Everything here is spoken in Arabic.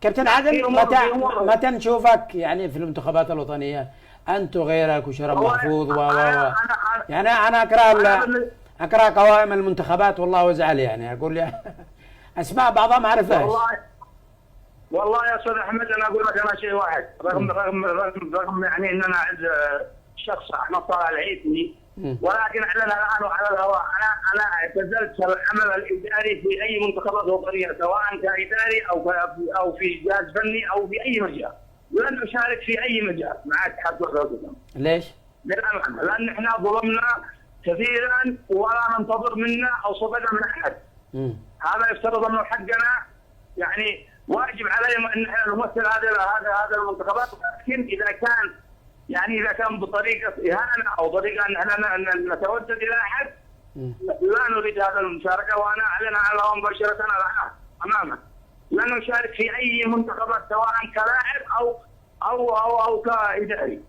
كابتن عادل، متى نشوفك يعني في المنتخبات الوطنيه انت وغيرك وشرف محفوظ يعني انا اقرا قوائم المنتخبات والله وازعل، يعني اقول لي اسماء بعضها ما اعرفهاش. والله يا استاذ احمد، انا اقول لك انا شيء واحد، رغم يعني ان انا اعز الشخص احمد طلال العيسي، ولكن اعلن الان على الهواء انا اعتزلت العمل الاداري في اي منتخبات وطنيه، سواء كاداري او في جهاز فني او في اي مجال. لن اشارك في اي مجال مع اتحاد كره القدم. ليش؟ للامانه، لان احنا ظلمنا كثيرا ولا ننتظر منا او صدقنا من احد. هذا يفترض انه حقنا، يعني واجب علينا ان احنا نمثل هذا المنتخبات، لكن اذا كان بطريقه اهانه او طريقه ان احنا نتودد الى احد، لا نريد هذا المشاركه. وانا اعلن على الهواء مباشره الان امامك لن نشارك في اي منتخبات، سواء كلاعب او كاداري.